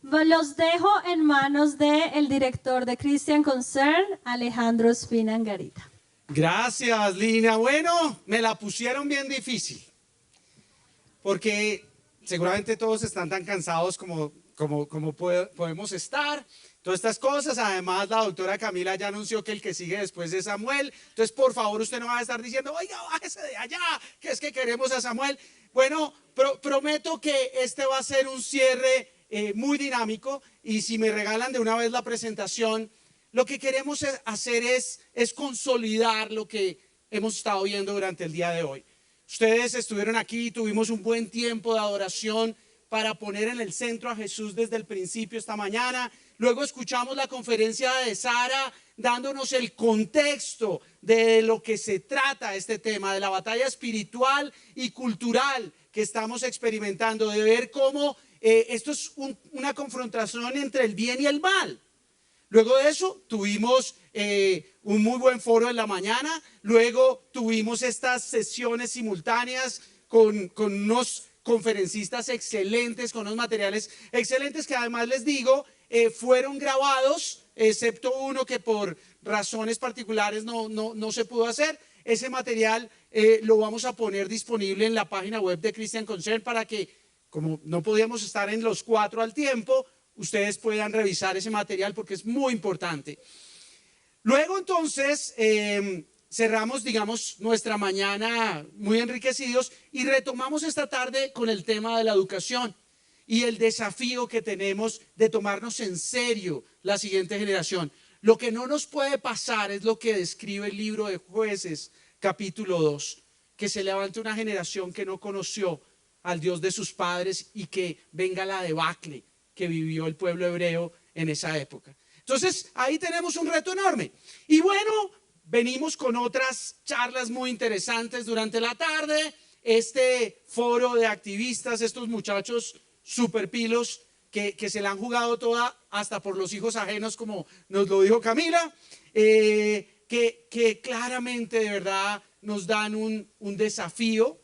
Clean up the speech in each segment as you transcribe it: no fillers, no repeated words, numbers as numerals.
Los dejo en manos del director de Christian Concern, Alejandro Espina Angarita. Gracias, Lina. Bueno, me la pusieron bien difícil, porque seguramente todos están tan cansados como podemos estar. Todas estas cosas, además la doctora Camila ya anunció que el que sigue después es Samuel. Entonces, por favor, usted no va a estar diciendo, oiga, bájese de allá, que es que queremos a Samuel. Bueno, prometo que este va a ser un cierre muy dinámico, y si me regalan de una vez la presentación, lo que queremos hacer es consolidar lo que hemos estado viendo durante el día de hoy. Ustedes estuvieron aquí, tuvimos un buen tiempo de adoración para poner en el centro a Jesús desde el principio esta mañana. Luego escuchamos la conferencia de Sara dándonos el contexto de lo que se trata este tema, de la batalla espiritual y cultural que estamos experimentando, de ver cómo esto es una confrontación entre el bien y el mal. Luego de eso tuvimos un muy buen foro en la mañana. Luego tuvimos estas sesiones simultáneas con unos conferencistas excelentes, con unos materiales excelentes que además les digo, fueron grabados, excepto uno que por razones particulares no se pudo hacer. Ese material lo vamos a poner disponible en la página web de Christian Concern para que, como no podíamos estar en los 4 al tiempo, ustedes puedan revisar ese material porque es muy importante. Luego entonces cerramos, digamos, nuestra mañana muy enriquecidos y retomamos esta tarde con el tema de la educación y el desafío que tenemos de tomarnos en serio la siguiente generación. Lo que no nos puede pasar es lo que describe el libro de Jueces, capítulo 2, que se levante una generación que no conoció al Dios de sus padres y que venga la debacle que vivió el pueblo hebreo en esa época. Entonces, ahí tenemos un reto enorme. Y bueno, venimos con otras charlas muy interesantes durante la tarde. Este foro de activistas, estos muchachos super pilos que se la han jugado toda hasta por los hijos ajenos, como nos lo dijo Camila, que claramente de verdad nos dan un desafío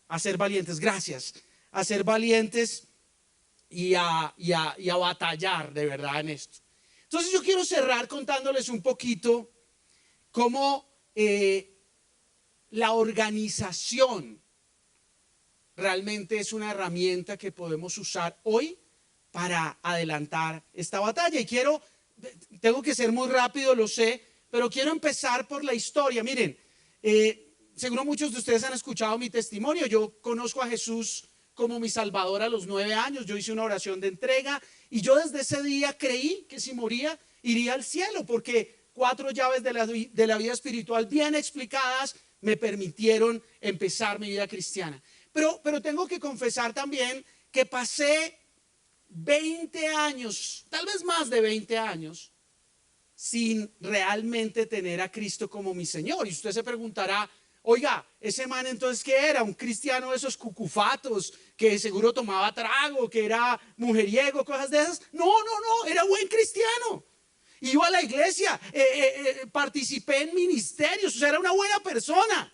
a ser valientes. Gracias. A ser valientes y a batallar de verdad en esto. Entonces yo quiero cerrar contándoles un poquito cómo la organización realmente es una herramienta que podemos usar hoy para adelantar esta batalla. Y tengo que ser muy rápido, lo sé, pero quiero empezar por la historia. Miren, seguro muchos de ustedes han escuchado mi testimonio. Yo conozco a Jesús como mi Salvador a los 9 años. Yo hice una oración de entrega y yo desde ese día creí que si moría iría al cielo, porque 4 llaves de la vida espiritual bien explicadas me permitieron empezar mi vida cristiana. Pero tengo que confesar también que pasé 20 años, tal vez más de 20 años, sin realmente tener a Cristo como mi Señor. Y usted se preguntará, oiga, ese man entonces ¿qué era? ¿Un cristiano de esos cucufatos que seguro tomaba trago, que era mujeriego, cosas de esas? No, era buen cristiano. Iba a la iglesia, participé en ministerios, o sea, era una buena persona.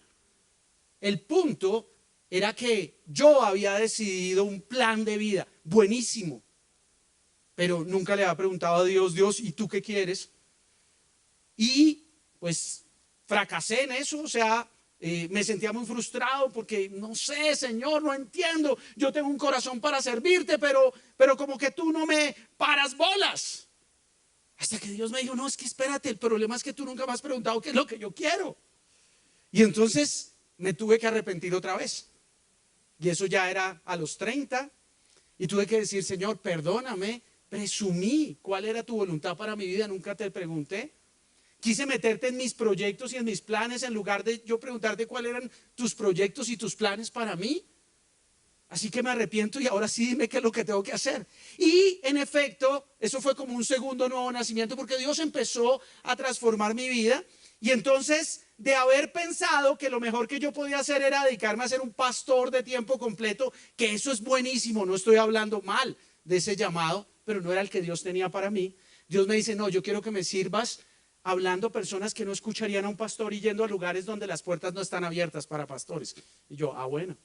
El punto era que yo había decidido un plan de vida buenísimo, pero nunca le había preguntado a Dios, ¿y tú qué quieres? Y pues fracasé en eso, o sea, me sentía muy frustrado porque no sé, Señor, no entiendo. Yo tengo un corazón para servirte, pero como que tú no me paras bolas. Hasta que Dios me dijo, no, es que espérate, el problema es que tú nunca me has preguntado qué es lo que yo quiero. Y entonces me tuve que arrepentir otra vez. Y eso ya era a los 30. Y tuve que decir, Señor, perdóname, presumí cuál era tu voluntad para mi vida, nunca te pregunté. Quise meterte en mis proyectos y en mis planes en lugar de yo preguntarte cuáles eran tus proyectos y tus planes para mí. Así que me arrepiento y ahora sí dime qué es lo que tengo que hacer. Y en efecto, eso fue como un segundo nuevo nacimiento, porque Dios empezó a transformar mi vida. Y entonces, de haber pensado que lo mejor que yo podía hacer era dedicarme a ser un pastor de tiempo completo, que eso es buenísimo, no estoy hablando mal de ese llamado, pero no era el que Dios tenía para mí. Dios me dice, no, yo quiero que me sirvas hablando a personas que no escucharían a un pastor y yendo a lugares donde las puertas no están abiertas para pastores. Y yo, bueno.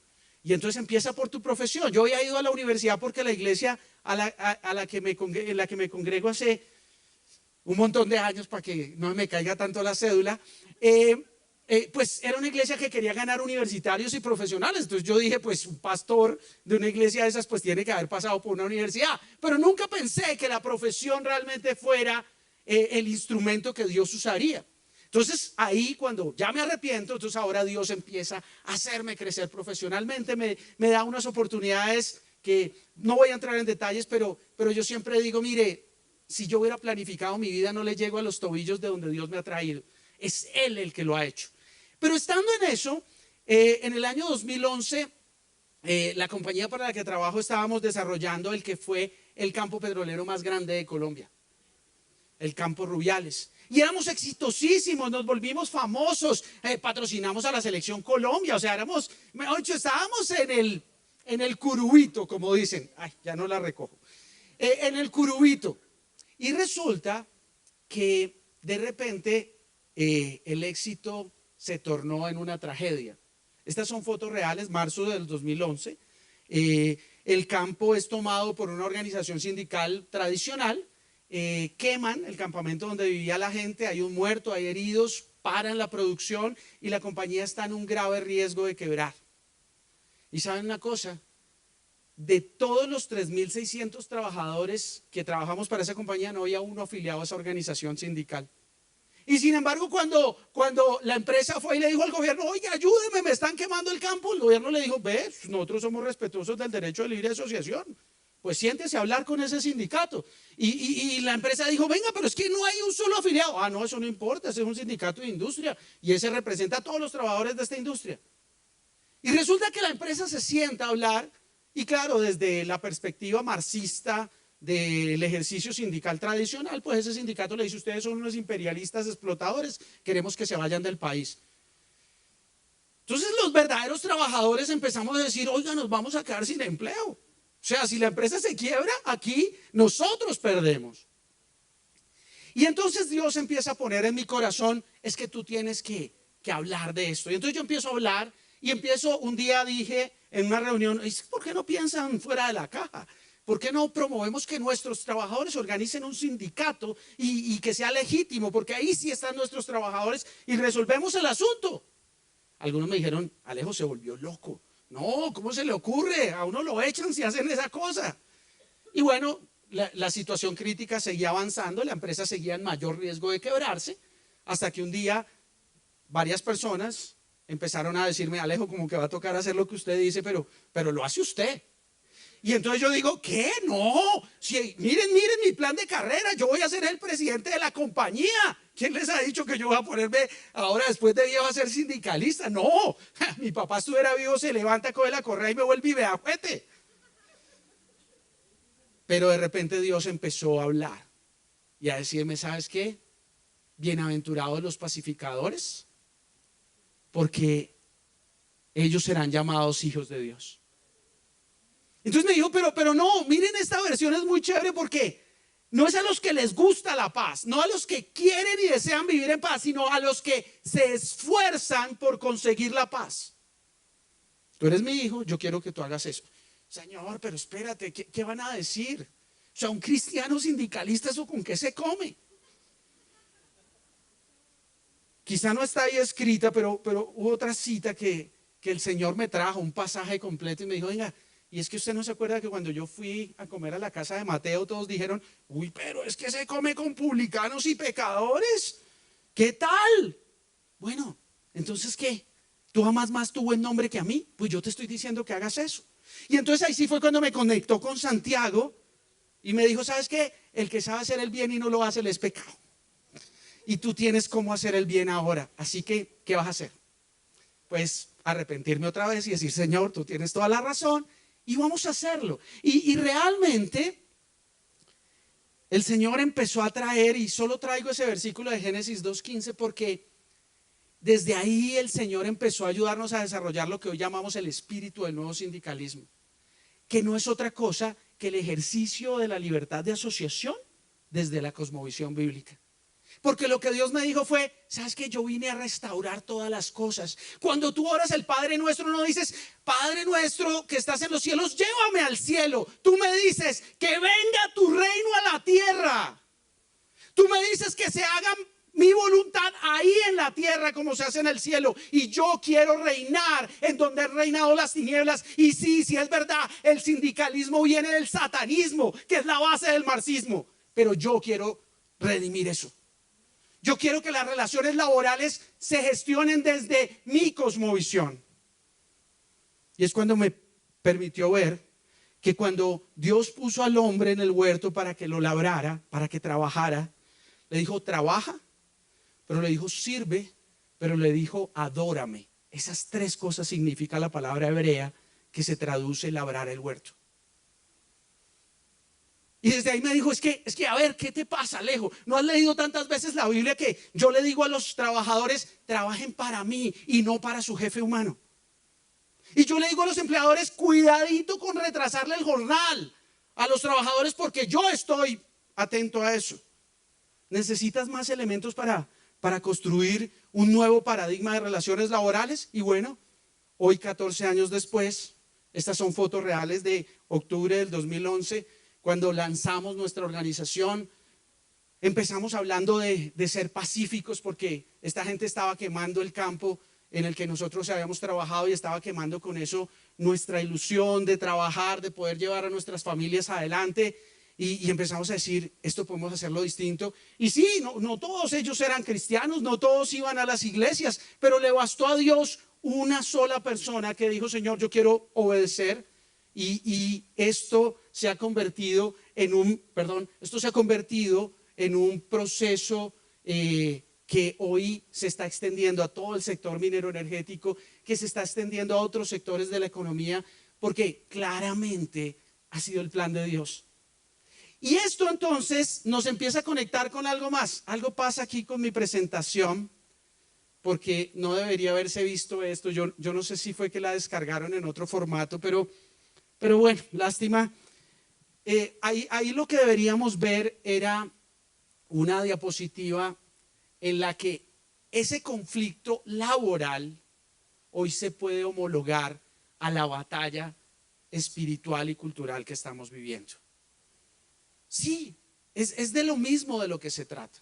Y entonces empieza por tu profesión. Yo había ido a la universidad porque la iglesia en la que me congrego hace un montón de años, para que no me caiga tanto la cédula, pues era una iglesia que quería ganar universitarios y profesionales. Entonces yo dije, pues un pastor de una iglesia de esas pues tiene que haber pasado por una universidad. Pero nunca pensé que la profesión realmente fuera el instrumento que Dios usaría. Entonces ahí cuando ya me arrepiento, entonces ahora Dios empieza a hacerme crecer profesionalmente, me da unas oportunidades que no voy a entrar en detalles, pero yo siempre digo, mire, si yo hubiera planificado mi vida no le llego a los tobillos de donde Dios me ha traído. Es Él el que lo ha hecho. Pero estando en eso, en el año 2011, la compañía para la que trabajo estábamos desarrollando el que fue el campo petrolero más grande de Colombia, el campo Rubiales. Y éramos exitosísimos, nos volvimos famosos, patrocinamos a la selección Colombia, o sea, estábamos en el curubito, como dicen. Ay, ya no la recojo. En el curubito. Y resulta que de repente el éxito se tornó en una tragedia. Estas son fotos reales, marzo del 2011. El campo es tomado por una organización sindical tradicional. Queman el campamento donde vivía la gente, hay un muerto, hay heridos, paran la producción y la compañía está en un grave riesgo de quebrar. Y saben una cosa, de todos los 3.600 trabajadores que trabajamos para esa compañía no había uno afiliado a esa organización sindical. Y sin embargo, cuando la empresa fue y le dijo al gobierno, oye, ayúdeme, me están quemando el campo, el gobierno le dijo, ve, nosotros somos respetuosos del derecho de libre asociación, pues siéntese a hablar con ese sindicato. Y la empresa dijo, venga, pero es que no hay un solo afiliado. Ah, no, eso no importa, ese es un sindicato de industria y ese representa a todos los trabajadores de esta industria. Y resulta que la empresa se sienta a hablar y claro, desde la perspectiva marxista del ejercicio sindical tradicional, pues ese sindicato le dice, ustedes son unos imperialistas explotadores, queremos que se vayan del país. Entonces los verdaderos trabajadores empezamos a decir, oiga, nos vamos a quedar sin empleo. O sea, si la empresa se quiebra, aquí nosotros perdemos. Y entonces Dios empieza a poner en mi corazón, es que tú tienes que hablar de esto. Y entonces yo empiezo a hablar y un día dije en una reunión, ¿por qué no piensan fuera de la caja? ¿Por qué no promovemos que nuestros trabajadores organicen un sindicato y que sea legítimo? Porque ahí sí están nuestros trabajadores y resolvemos el asunto. Algunos me dijeron, Alejo se volvió loco. No, ¿cómo se le ocurre? A uno lo echan si hacen esa cosa. Y bueno, la situación crítica seguía avanzando, la empresa seguía en mayor riesgo de quebrarse, hasta que un día varias personas empezaron a decirme, Alejo, como que va a tocar hacer lo que usted dice, pero lo hace usted. Y entonces yo digo, ¿qué? No, si, miren mi plan de carrera, yo voy a ser el presidente de la compañía. ¿Quién les ha dicho que yo voy a ponerme ahora después de viejo a ser sindicalista? No, mi papá estuviera vivo, se levanta, coge la correa y me vuelve y vea juguete. Pero de repente Dios empezó a hablar y a decirme, ¿sabes qué? Bienaventurados los pacificadores, porque ellos serán llamados hijos de Dios. Entonces me dijo, pero no, miren, esta versión es muy chévere porque no es a los que les gusta la paz, no a los que quieren y desean vivir en paz, sino a los que se esfuerzan por conseguir la paz. Tú eres mi hijo, yo quiero que tú hagas eso. Señor, pero espérate, ¿qué van a decir? O sea, un cristiano sindicalista, ¿eso con qué se come? Quizá no está ahí escrita, pero hubo otra cita que el Señor me trajo, un pasaje completo y me dijo, venga, y es que usted no se acuerda que cuando yo fui a comer a la casa de Mateo, todos dijeron, uy, pero es que se come con publicanos y pecadores. ¿Qué tal? Bueno, entonces, ¿qué? ¿Tú amas más tu buen nombre que a mí? Pues yo te estoy diciendo que hagas eso. Y entonces ahí sí fue cuando me conectó con Santiago y me dijo, ¿sabes qué? El que sabe hacer el bien y no lo hace, le es pecado. Y tú tienes cómo hacer el bien ahora. Así que, ¿qué vas a hacer? Pues arrepentirme otra vez y decir, Señor, tú tienes toda la razón y vamos a hacerlo. Y realmente el Señor empezó a traer, y solo traigo ese versículo de Génesis 2:15 porque desde ahí el Señor empezó a ayudarnos a desarrollar lo que hoy llamamos el espíritu del nuevo sindicalismo, que no es otra cosa que el ejercicio de la libertad de asociación desde la cosmovisión bíblica. Porque lo que Dios me dijo fue, ¿sabes qué? Yo vine a restaurar todas las cosas. Cuando tú oras el Padre Nuestro, no dices, Padre Nuestro que estás en los cielos, llévame al cielo. Tú me dices, que venga tu reino a la tierra. Tú me dices que se haga mi voluntad ahí en la tierra como se hace en el cielo. Y yo quiero reinar en donde han reinado las tinieblas. Y sí, es verdad, el sindicalismo viene del satanismo, que es la base del marxismo. Pero yo quiero redimir eso. Yo quiero que las relaciones laborales se gestionen desde mi cosmovisión. Y es cuando me permitió ver que cuando Dios puso al hombre en el huerto para que lo labrara, para que trabajara, le dijo, trabaja, pero le dijo, sirve, pero le dijo, adórame. Esas tres cosas significa la palabra hebrea que se traduce labrar el huerto. Y desde ahí me dijo, es que a ver, ¿qué te pasa, Alejo? ¿No has leído tantas veces la Biblia que yo le digo a los trabajadores, trabajen para mí y no para su jefe humano? Y yo le digo a los empleadores, cuidadito con retrasarle el jornal a los trabajadores porque yo estoy atento a eso. ¿Necesitas más elementos para construir un nuevo paradigma de relaciones laborales? Y bueno, hoy 14 años después, estas son fotos reales de octubre del 2011, cuando lanzamos nuestra organización. Empezamos hablando de ser pacíficos porque esta gente estaba quemando el campo en el que nosotros habíamos trabajado y estaba quemando con eso nuestra ilusión de trabajar, de poder llevar a nuestras familias adelante. Y empezamos a decir, esto podemos hacerlo distinto. Y sí, no todos ellos eran cristianos, no todos iban a las iglesias, pero le bastó a Dios una sola persona que dijo, Señor, yo quiero obedecer. Y esto se ha convertido en un proceso que hoy se está extendiendo a todo el sector minero energético, que se está extendiendo a otros sectores de la economía, porque claramente ha sido el plan de Dios. Y esto entonces nos empieza a conectar con algo más. Algo pasa aquí con mi presentación, porque no debería haberse visto esto. Yo no sé si fue que la descargaron en otro formato, pero bueno, lástima. Ahí lo que deberíamos ver era una diapositiva en la que ese conflicto laboral hoy se puede homologar a la batalla espiritual y cultural que estamos viviendo. Sí, es de lo mismo de lo que se trata.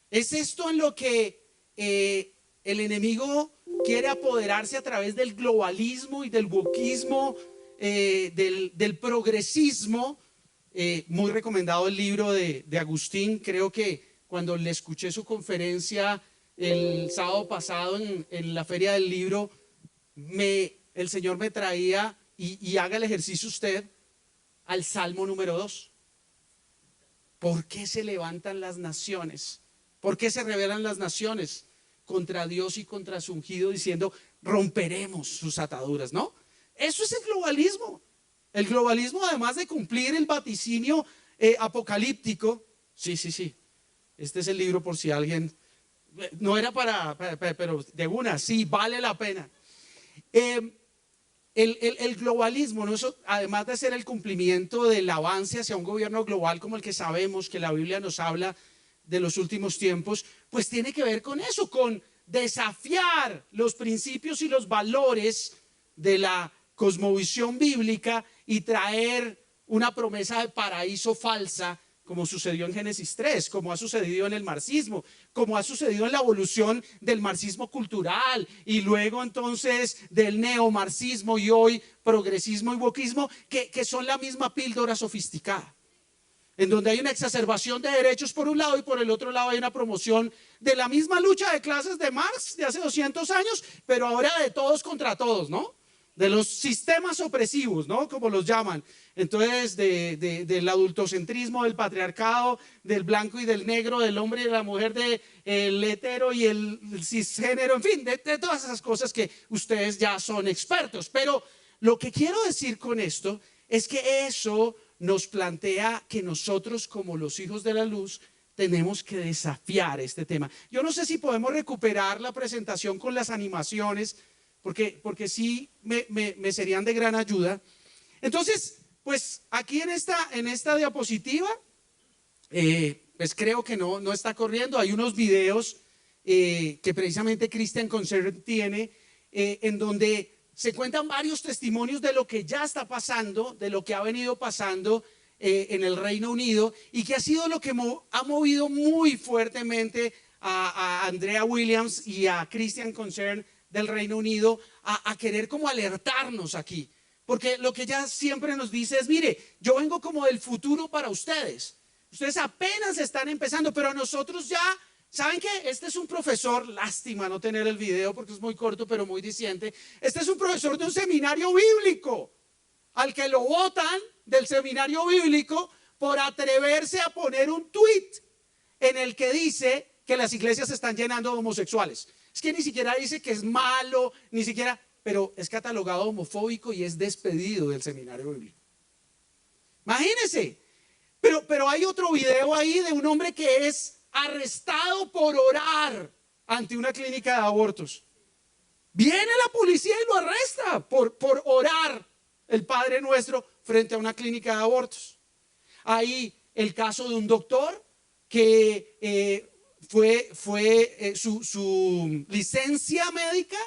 Es esto en lo que el enemigo quiere apoderarse a través del globalismo y del wokismo, del progresismo. Muy recomendado el libro de Agustín. Creo que cuando le escuché su conferencia el sábado pasado en la Feria del Libro, el Señor me traía, y haga el ejercicio usted, al Salmo número 2. ¿Por qué se levantan las naciones? ¿Por qué se rebelan las naciones contra Dios y contra su ungido, diciendo, romperemos sus ataduras? ¿No? Eso es el globalismo. El globalismo, además de cumplir el vaticinio apocalíptico. Sí. Este es el libro por si alguien, no era pero de una, sí, vale la pena. El globalismo, ¿no? Eso, además de ser el cumplimiento del avance hacia un gobierno global como el que sabemos que la Biblia nos habla de los últimos tiempos, pues tiene que ver con eso, con desafiar los principios y los valores de la cosmovisión bíblica y traer una promesa de paraíso falsa, como sucedió en Génesis 3, como ha sucedido en el marxismo, como ha sucedido en la evolución del marxismo cultural y luego entonces del neomarxismo y hoy progresismo y wokismo, que son la misma píldora sofisticada, en donde hay una exacerbación de derechos por un lado y por el otro lado hay una promoción de la misma lucha de clases de Marx de hace 200 años, pero ahora de todos contra todos, ¿no? De los sistemas opresivos, ¿no? Como los llaman. Entonces, del adultocentrismo, del patriarcado, del blanco y del negro, del hombre y de la mujer, del hetero y el cisgénero, en fin, de todas esas cosas que ustedes ya son expertos. Pero lo que quiero decir con esto es que eso nos plantea que nosotros, como los hijos de la luz, tenemos que desafiar este tema. Yo no sé si podemos recuperar la presentación con las animaciones, porque sí me serían de gran ayuda. Entonces, pues aquí en esta diapositiva pues creo que no está corriendo. Hay unos videos que precisamente Christian Concern tiene, en donde se cuentan varios testimonios de lo que ya está pasando, de lo que ha venido pasando en el Reino Unido, y que ha sido lo que ha movido muy fuertemente a Andrea Williams y a Christian Concern del Reino Unido a querer como alertarnos aquí. Porque lo que ella siempre nos dice es, mire, yo vengo como del futuro para ustedes. Ustedes apenas están empezando, pero nosotros ya, ¿saben qué? Este es un profesor, lástima no tener el video porque es muy corto, pero muy diciente. Este es un profesor de un seminario bíblico, al que lo botan del seminario bíblico por atreverse a poner un tweet en el que dice que las iglesias se están llenando de homosexuales. Es que ni siquiera dice que es malo, ni siquiera, pero es catalogado homofóbico y es despedido del seminario bíblico. Imagínense. Pero hay otro video ahí de un hombre que es arrestado por orar ante una clínica de abortos. Viene la policía y lo arresta por orar el Padre Nuestro frente a una clínica de abortos. Hay el caso de un doctor que su licencia médica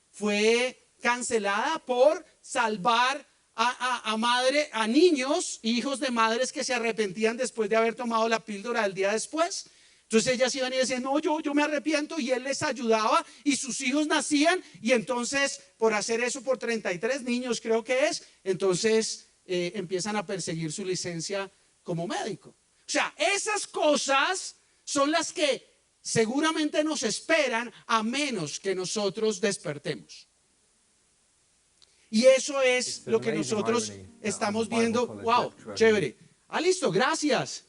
fue cancelada por salvar a niños, hijos de madres que se arrepentían después de haber tomado la píldora del día después. Entonces ellas iban y decían, no, yo me arrepiento, y él les ayudaba y sus hijos nacían, y entonces por hacer eso por 33 niños creo que es, entonces empiezan a perseguir su licencia como médico. O sea, esas cosas son las que seguramente nos esperan a menos que nosotros despertemos. Y eso es lo que nosotros estamos viendo. Wow, chévere. Listo, gracias.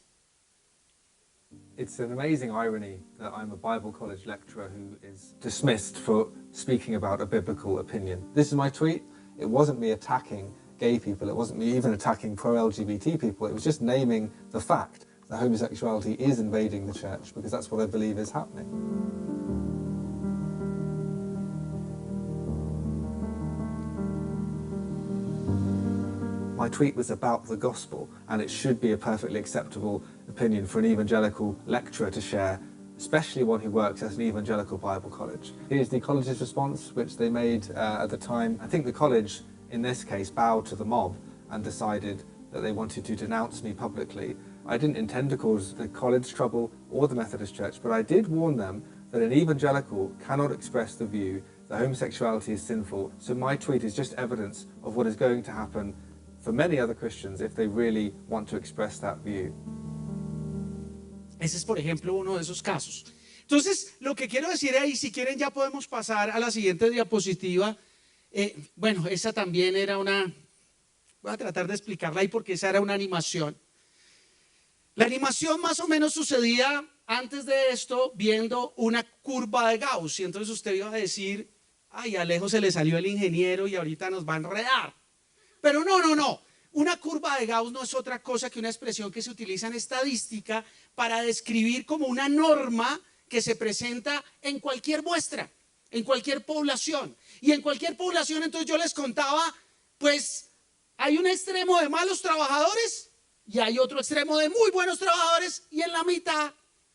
It's an amazing irony that I'm a Bible college lecturer who is dismissed for speaking about a biblical opinion. This is my tweet. It wasn't me attacking gay people. It wasn't me even attacking pro-LGBT people. It was just naming the fact that homosexuality is invading the church, because that's what I believe is happening. My tweet was about the gospel, and it should be a perfectly acceptable opinion for an evangelical lecturer to share, especially one who works at an evangelical Bible college. Here's the college's response, which they made at the time. I think the college, in this case, bowed to the mob and decided that they wanted to denounce me publicly. I didn't intend to cause the college trouble or the Methodist Church, but I did warn them that an evangelical cannot express the view that homosexuality is sinful, so my tweet is just evidence of what is going to happen for many other Christians if they really want to express that view. Ese es, por ejemplo, uno de esos casos. Entonces, lo que quiero decir ahí, si quieren ya podemos pasar a la siguiente diapositiva. Bueno, esa también era una, voy a tratar de explicarla ahí porque esa era una animación. La animación más o menos sucedía antes de esto viendo una curva de Gauss, y entonces usted iba a decir, ay, a Alejo se le salió el ingeniero y ahorita nos va a enredar. Pero no. Una curva de Gauss no es otra cosa que una expresión que se utiliza en estadística para describir como una norma que se presenta en cualquier muestra, en cualquier población. Y en cualquier población, entonces yo les contaba, pues hay un extremo de malos trabajadores y hay otro extremo de muy buenos trabajadores, y en la mitad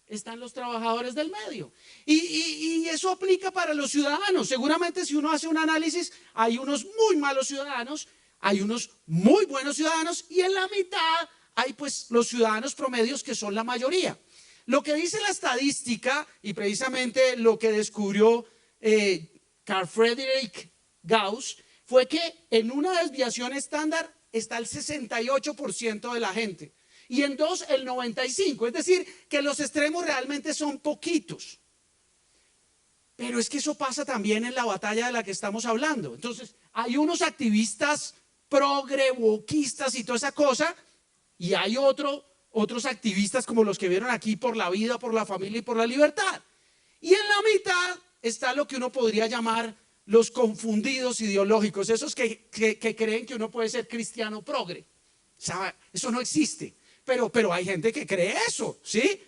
están los trabajadores del medio. Y eso aplica para los ciudadanos. Seguramente si uno hace un análisis, hay unos muy malos ciudadanos, hay unos muy buenos ciudadanos, y en la mitad hay pues los ciudadanos promedios, que son la mayoría. Lo que dice la estadística, y precisamente lo que descubrió Carl Friedrich Gauss, fue que en una desviación estándar está el 68% de la gente, y en dos el 95%, es decir, que los extremos realmente son poquitos. Pero es que eso pasa también en la batalla de la que estamos hablando. Entonces, hay unos activistas progre-woquistas y toda esa cosa, y hay otros activistas como los que vieron aquí, por la vida, por la familia y por la libertad. Y en la mitad está lo que uno podría llamar los confundidos ideológicos, esos que creen que uno puede ser cristiano progre. ¿Sabe? Eso no existe, pero hay gente que cree eso, ¿sí?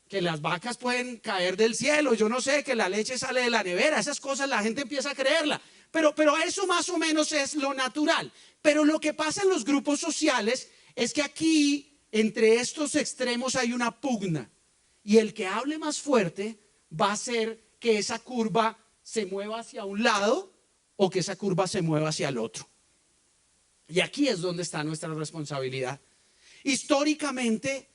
Que las vacas pueden caer del cielo, yo no sé, que la leche sale de la nevera, esas cosas la gente empieza a creerla. Pero eso más o menos es lo natural. Pero lo que pasa en los grupos sociales es que aquí, entre estos extremos, hay una pugna. y el que hable más fuerte va a hacer que esa curva se mueva hacia un lado o que esa curva se mueva hacia el otro. Y aquí es donde está nuestra responsabilidad. Históricamente,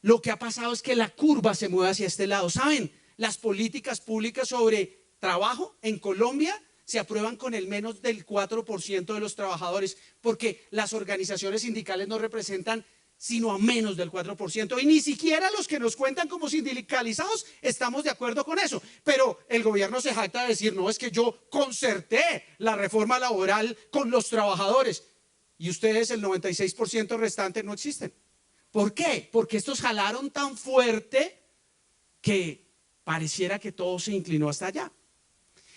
lo que ha pasado es que la curva se mueve hacia este lado. ¿Saben? Las políticas públicas sobre trabajo en Colombia se aprueban con el menos del 4% de los trabajadores, porque las organizaciones sindicales no representan sino a menos del 4%, y ni siquiera los que nos cuentan como sindicalizados estamos de acuerdo con eso. Pero el gobierno se jacta de decir, no, es que yo concerté la reforma laboral con los trabajadores, y ustedes, el 96% restante, no existen. ¿Por qué? Porque estos jalaron tan fuerte que pareciera que todo se inclinó hasta allá.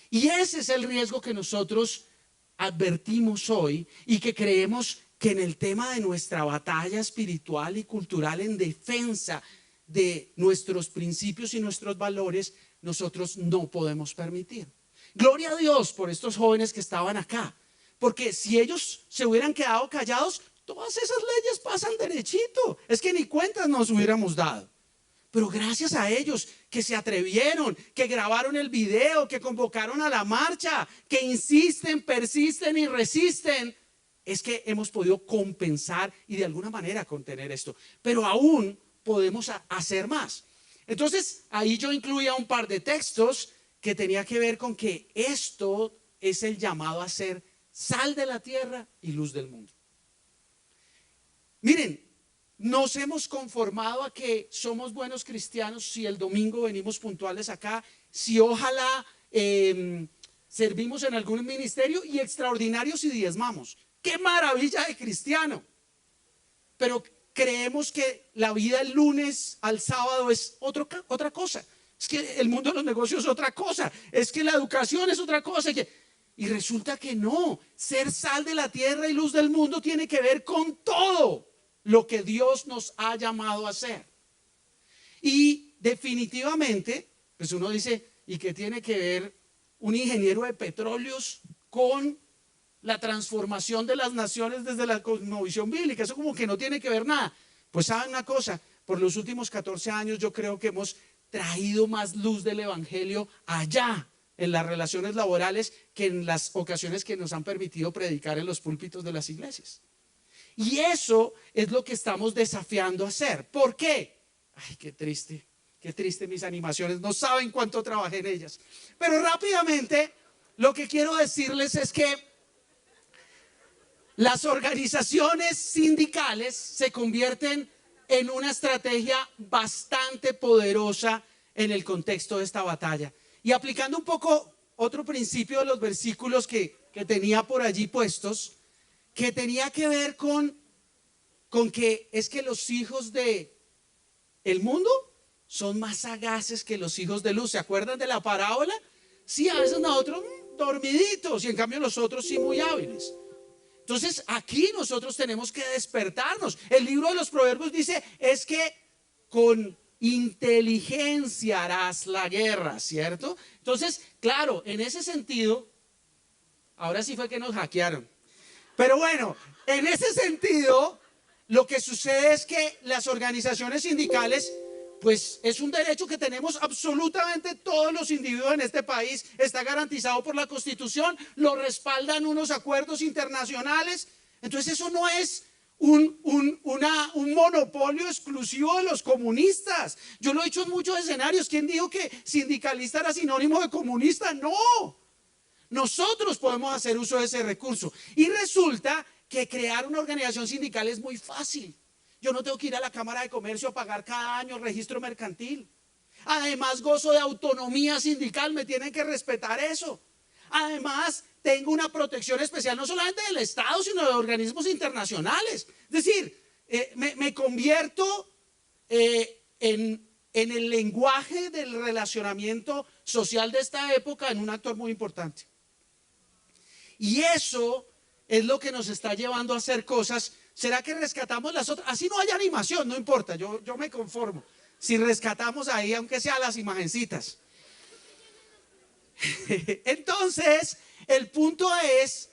Y ese es el riesgo que nosotros advertimos hoy, y que creemos que en el tema de nuestra batalla espiritual y cultural en defensa de nuestros principios y nuestros valores, nosotros no podemos permitir. Gloria a Dios por estos jóvenes que estaban acá, porque si ellos se hubieran quedado callados, todas esas leyes pasan derechito. Es que ni cuentas nos hubiéramos dado. Pero gracias a ellos que se atrevieron, que grabaron el video, que convocaron a la marcha, que insisten, persisten y resisten, es que hemos podido compensar y de alguna manera contener esto. Pero aún podemos hacer más. Entonces, ahí yo incluía un par de textos que tenía que ver con que esto es el llamado a ser sal de la tierra y luz del mundo. Miren, nos hemos conformado a que somos buenos cristianos si el domingo venimos puntuales acá, si ojalá servimos en algún ministerio, y extraordinarios si diezmamos. ¡Qué maravilla de cristiano! Pero creemos que la vida el lunes al sábado es otra cosa. Es que el mundo de los negocios es otra cosa. Es que la educación es otra cosa. Y resulta que no. Ser sal de la tierra y luz del mundo tiene que ver con todo lo que Dios nos ha llamado a hacer. Y definitivamente, pues uno dice, ¿y qué tiene que ver un ingeniero de petróleos con la transformación de las naciones desde la cosmovisión bíblica? Eso como que no tiene que ver nada. Pues saben una cosa, por los últimos 14 años yo creo que hemos traído más luz del evangelio allá en las relaciones laborales que en las ocasiones que nos han permitido predicar en los púlpitos de las iglesias. Y eso es lo que estamos desafiando a hacer. ¿Por qué? Ay, qué triste mis animaciones, no saben cuánto trabajé en ellas. Pero rápidamente, lo que quiero decirles es que las organizaciones sindicales se convierten en una estrategia bastante poderosa en el contexto de esta batalla. Y aplicando un poco otro principio de los versículos que tenía por allí puestos, que tenía que ver con que es que los hijos de el mundo son más sagaces que los hijos de luz. ¿Se acuerdan de la parábola? Sí, a veces nosotros dormiditos, y en cambio los otros sí muy hábiles. Entonces aquí nosotros tenemos que despertarnos. El libro de los Proverbios dice, es que con inteligencia harás la guerra, ¿cierto? Entonces, claro, en ese sentido, ahora sí fue que nos hackearon. Pero bueno, en ese sentido, lo que sucede es que las organizaciones sindicales, pues es un derecho que tenemos absolutamente todos los individuos en este país, está garantizado por la Constitución, lo respaldan unos acuerdos internacionales. Entonces eso no es un monopolio exclusivo de los comunistas. Yo lo he dicho en muchos escenarios. ¿Quién dijo que sindicalista era sinónimo de comunista? No. Nosotros podemos hacer uso de ese recurso. Y resulta que crear una organización sindical es muy fácil. Yo no tengo que ir a la Cámara de Comercio a pagar cada año registro mercantil. Además, gozo de autonomía sindical, me tienen que respetar eso. Además, tengo una protección especial no solamente del Estado, sino de organismos internacionales. Es decir, me convierto en el lenguaje del relacionamiento social de esta época en un actor muy importante. Y eso es lo que nos está llevando a hacer cosas. ¿Será que rescatamos las otras? Así no haya animación, no importa, yo me conformo. Si rescatamos ahí, aunque sea las imagencitas. Entonces, el punto es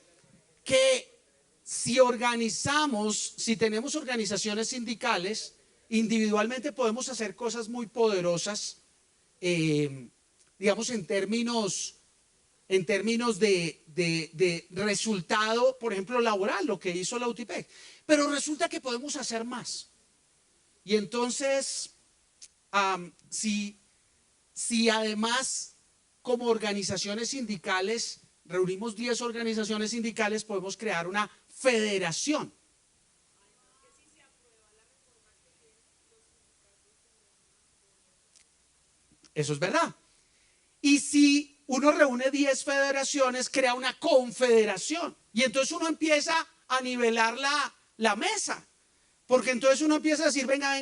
que si organizamos, si tenemos organizaciones sindicales, individualmente podemos hacer cosas muy poderosas, digamos en términos de resultado, por ejemplo, laboral, lo que hizo la UTIPEC. Pero resulta que podemos hacer más. Y entonces, si además como organizaciones sindicales, reunimos 10 organizaciones sindicales, podemos crear una federación. Eso es verdad. Y si uno reúne 10 federaciones, crea una confederación. Y entonces uno empieza a nivelar la mesa. Porque entonces uno empieza a decir, venga,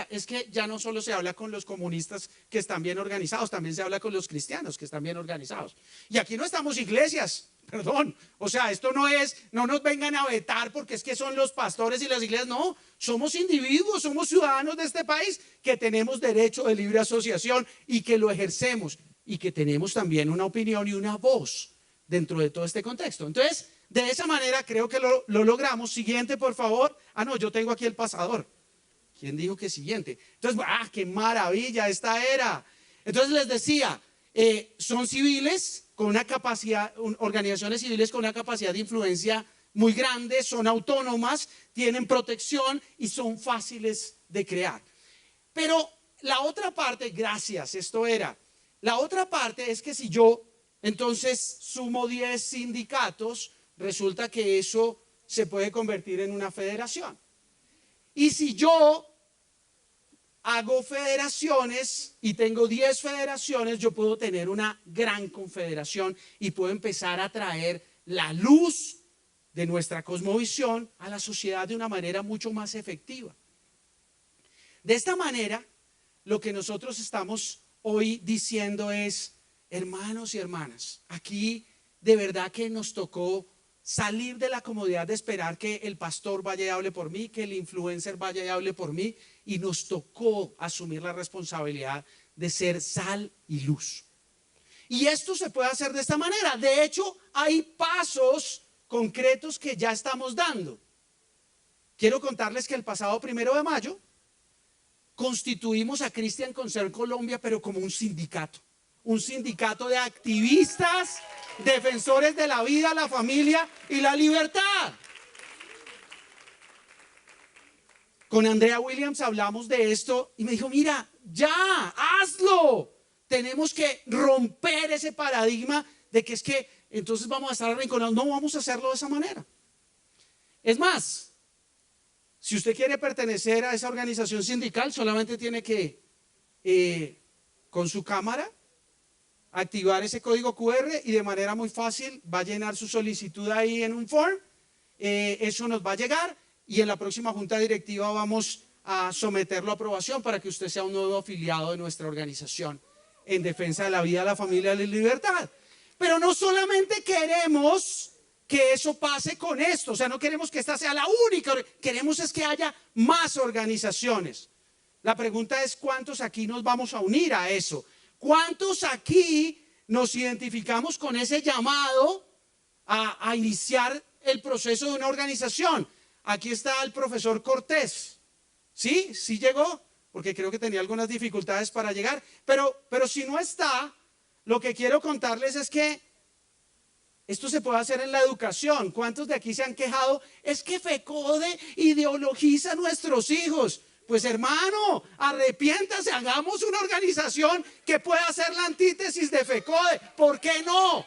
es que ya no solo se habla con los comunistas que están bien organizados, también se habla con los cristianos que están bien organizados. Y aquí no estamos iglesias, perdón, o sea, esto no nos vengan a vetar porque es que son los pastores y las iglesias, no, somos individuos, somos ciudadanos de este país que tenemos derecho de libre asociación y que lo ejercemos y que tenemos también una opinión y una voz dentro de todo este contexto. Entonces, de esa manera creo que lo logramos. Siguiente, por favor. No, yo tengo aquí el pasador. ¿Quién dijo que siguiente? Entonces, qué maravilla, esta era. Entonces les decía, son civiles con una capacidad, organizaciones civiles con una capacidad de influencia muy grande, son autónomas, tienen protección y son fáciles de crear. Pero la otra parte, gracias, esto era. La otra parte es que si yo entonces sumo 10 sindicatos, resulta que eso se puede convertir en una federación. Y si yo hago federaciones y tengo 10 federaciones, yo puedo tener una gran confederación y puedo empezar a traer la luz de nuestra cosmovisión a la sociedad de una manera mucho más efectiva. De esta manera, lo que nosotros estamos hoy diciendo es, hermanos y hermanas, aquí de verdad que nos tocó salir de la comodidad de esperar que el pastor vaya y hable por mí, que el influencer vaya y hable por mí, y nos tocó asumir la responsabilidad de ser sal y luz. Y esto se puede hacer de esta manera. De hecho, hay pasos concretos que ya estamos dando. Quiero contarles que el pasado 1 de mayo constituimos a Christian Concern Colombia, pero como un sindicato de activistas, defensores de la vida, la familia y la libertad. Con Andrea Williams hablamos de esto y me dijo, mira, ya, hazlo. Tenemos que romper ese paradigma de que es que entonces vamos a estar arrinconados. No, vamos a hacerlo de esa manera. Es más, si usted quiere pertenecer a esa organización sindical, solamente tiene que, con su cámara, activar ese código QR y de manera muy fácil va a llenar su solicitud ahí en un form. Eso nos va a llegar y en la próxima junta directiva vamos a someterlo a aprobación para que usted sea un nuevo afiliado de nuestra organización en defensa de la vida, la familia y la libertad. Pero no solamente queremos que eso pase con esto, o sea, no queremos que esta sea la única, queremos es que haya más organizaciones. La pregunta es, ¿cuántos aquí nos vamos a unir a eso? ¿Cuántos aquí nos identificamos con ese llamado a iniciar el proceso de una organización? Aquí está el profesor Cortés. ¿Sí? ¿Sí llegó? Porque creo que tenía algunas dificultades para llegar. Pero si no está, lo que quiero contarles es que esto se puede hacer en la educación. ¿Cuántos de aquí se han quejado? Es que FECODE ideologiza a nuestros hijos. Pues hermano, arrepiéntase, hagamos una organización que pueda hacer la antítesis de FECODE. ¿Por qué no?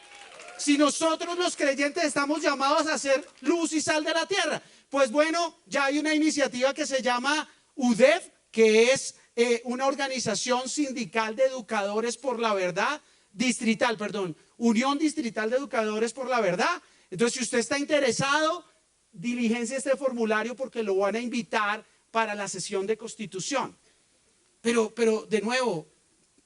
Si nosotros los creyentes estamos llamados a ser luz y sal de la tierra. Pues bueno, ya hay una iniciativa que se llama UDEV, que es una organización sindical de educadores por la verdad, Unión Distrital de Educadores por la Verdad. Entonces, si usted está interesado, diligencia este formulario porque lo van a invitar para la sesión de constitución. Pero de nuevo,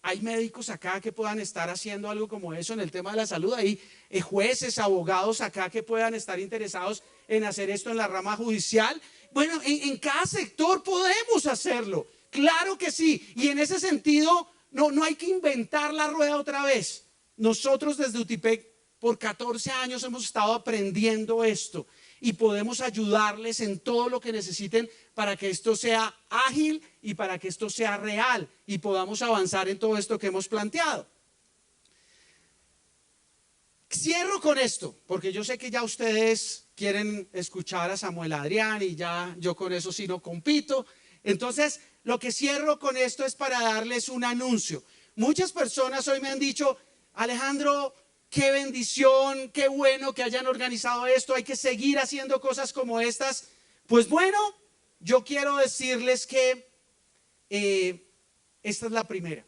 hay médicos acá que puedan estar haciendo algo como eso en el tema de la salud. Hay jueces, abogados acá que puedan estar interesados en hacer esto en la rama judicial. Bueno, en cada sector podemos hacerlo. Claro que sí. Y en ese sentido, no hay que inventar la rueda otra vez. Nosotros desde UTIPEC por 14 años hemos estado aprendiendo esto. y podemos ayudarles en todo lo que necesiten para que esto sea ágil y para que esto sea real y podamos avanzar en todo esto que hemos planteado. Cierro con esto, porque yo sé que ya ustedes quieren escuchar a Samuel Adrián y ya yo con eso sí no compito. Entonces, lo que cierro con esto es para darles un anuncio. Muchas personas hoy me han dicho, Alejandro, qué bendición, qué bueno que hayan organizado esto, hay que seguir haciendo cosas como estas. Pues bueno, yo quiero decirles que esta es la primera.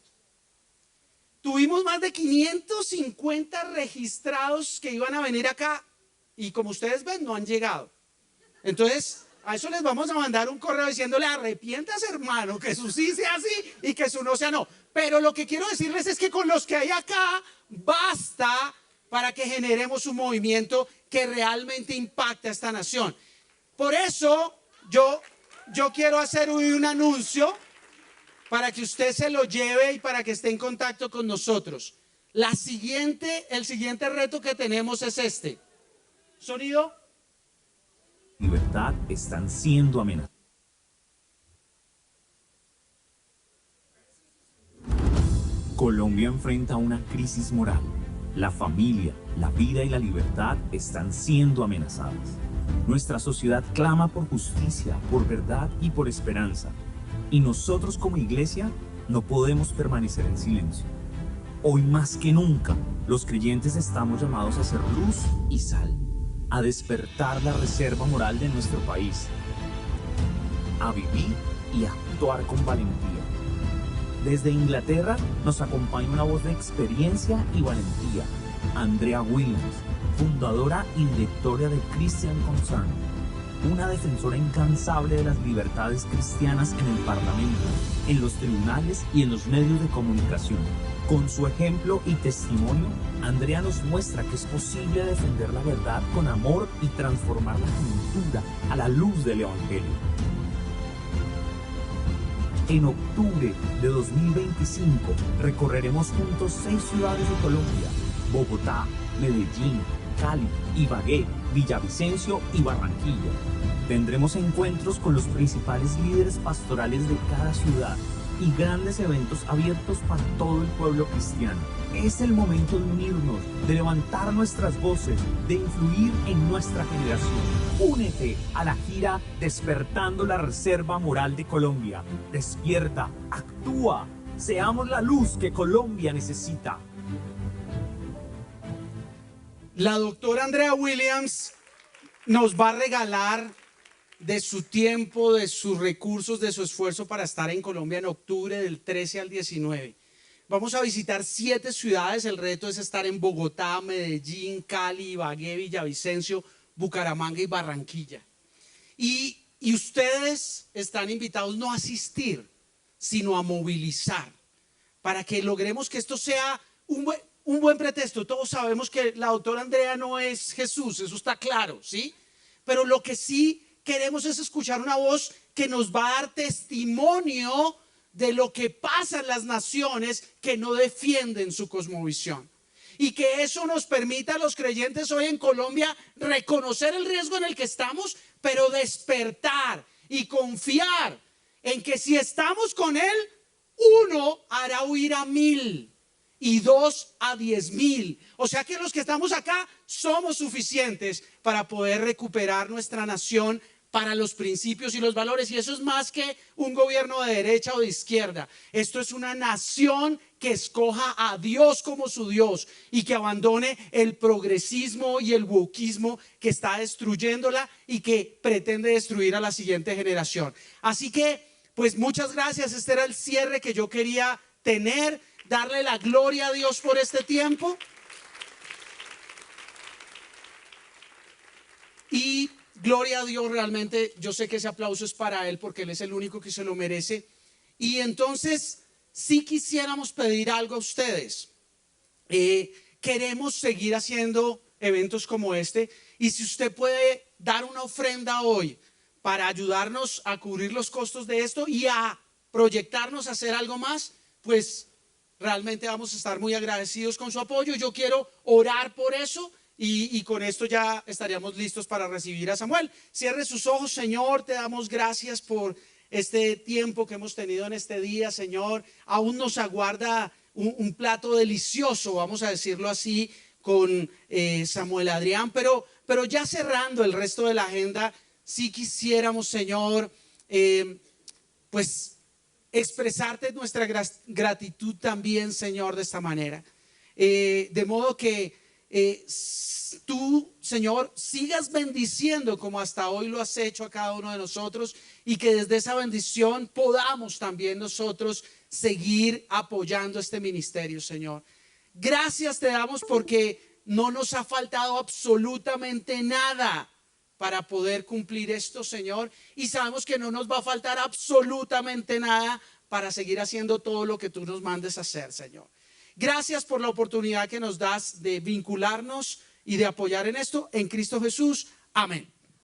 Tuvimos más de 550 registrados que iban a venir acá y como ustedes ven no han llegado. Entonces a eso les vamos a mandar un correo diciéndole arrepiéntase hermano, que su sí sea sí y que su no sea no. Pero lo que quiero decirles es que con los que hay acá basta para que generemos un movimiento que realmente impacte a esta nación. Por eso yo quiero hacer un anuncio para que usted se lo lleve y para que esté en contacto con nosotros. El siguiente reto que tenemos es este. ¿Sonido? Libertad están siendo amenazadas. Colombia enfrenta una crisis moral. La familia, la vida y la libertad están siendo amenazadas. Nuestra sociedad clama por justicia, por verdad y por esperanza. Y nosotros como iglesia no podemos permanecer en silencio. Hoy más que nunca, los creyentes estamos llamados a ser luz y sal, a despertar la reserva moral de nuestro país, a vivir y actuar con valentía. Desde Inglaterra nos acompaña una voz de experiencia y valentía, Andrea Williams, fundadora y directora de Christian Concern, una defensora incansable de las libertades cristianas en el Parlamento, en los tribunales y en los medios de comunicación. Con su ejemplo y testimonio, Andrea nos muestra que es posible defender la verdad con amor y transformar la cultura a la luz del Evangelio. En octubre de 2025 recorreremos juntos 6 ciudades de Colombia: Bogotá, Medellín, Cali, Ibagué, Villavicencio y Barranquilla. Tendremos encuentros con los principales líderes pastorales de cada ciudad y grandes eventos abiertos para todo el pueblo cristiano. Es el momento de unirnos, de levantar nuestras voces, de influir en nuestra generación. Únete a la gira Despertando la Reserva Moral de Colombia. Despierta, actúa, seamos la luz que Colombia necesita. La doctora Andrea Williams nos va a regalar de su tiempo, de sus recursos, de su esfuerzo para estar en Colombia en octubre del 13 al 19. Vamos a visitar 7 ciudades. El reto es estar en Bogotá, Medellín, Cali, Ibagué, Villavicencio, Bucaramanga y Barranquilla. Y ustedes están invitados no a asistir, sino a movilizar para que logremos que esto sea un buen pretexto. Todos sabemos que la doctora Andrea no es Jesús, eso está claro, ¿sí? Pero lo que sí queremos es escuchar una voz que nos va a dar testimonio de lo que pasa en las naciones que no defienden su cosmovisión. Y que eso nos permita a los creyentes hoy en Colombia reconocer el riesgo en el que estamos, pero despertar y confiar en que si estamos con Él, 1 hará huir a 1000 y 2 a 10,000. O sea que los que estamos acá somos suficientes para poder recuperar nuestra nación para los principios y los valores. Y eso es más que un gobierno de derecha o de izquierda. Esto es una nación que escoja a Dios como su Dios y que abandone el progresismo y el wokismo que está destruyéndola y que pretende destruir a la siguiente generación. Así que, pues muchas gracias. Este era el cierre que yo quería tener. Darle la gloria a Dios por este tiempo. Y gloria a Dios, realmente yo sé que ese aplauso es para Él porque Él es el único que se lo merece. Y entonces, si quisiéramos pedir algo a ustedes, queremos seguir haciendo eventos como este. Y si usted puede dar una ofrenda hoy para ayudarnos a cubrir los costos de esto y a proyectarnos a hacer algo más, pues realmente vamos a estar muy agradecidos con su apoyo. Yo quiero orar por eso Y con esto ya estaríamos listos para recibir a Samuel. Cierre sus ojos, Señor, te damos gracias por este tiempo que hemos tenido en este día, Señor. Aún nos aguarda un plato delicioso, vamos a decirlo así, con Samuel Adrián, pero ya cerrando el resto de la agenda, sí quisiéramos, Señor, pues expresarte nuestra gratitud también, Señor, de esta manera. De modo que tú, Señor, sigas bendiciendo como hasta hoy lo has hecho a cada uno de nosotros, y que desde esa bendición podamos también nosotros seguir apoyando este ministerio, Señor. Gracias te damos porque no nos ha faltado absolutamente nada para poder cumplir esto, Señor, y sabemos que no nos va a faltar absolutamente nada para seguir haciendo todo lo que tú nos mandes a hacer, Señor. Gracias por la oportunidad que nos das de vincularnos y de apoyar en esto, en Cristo Jesús. Amén.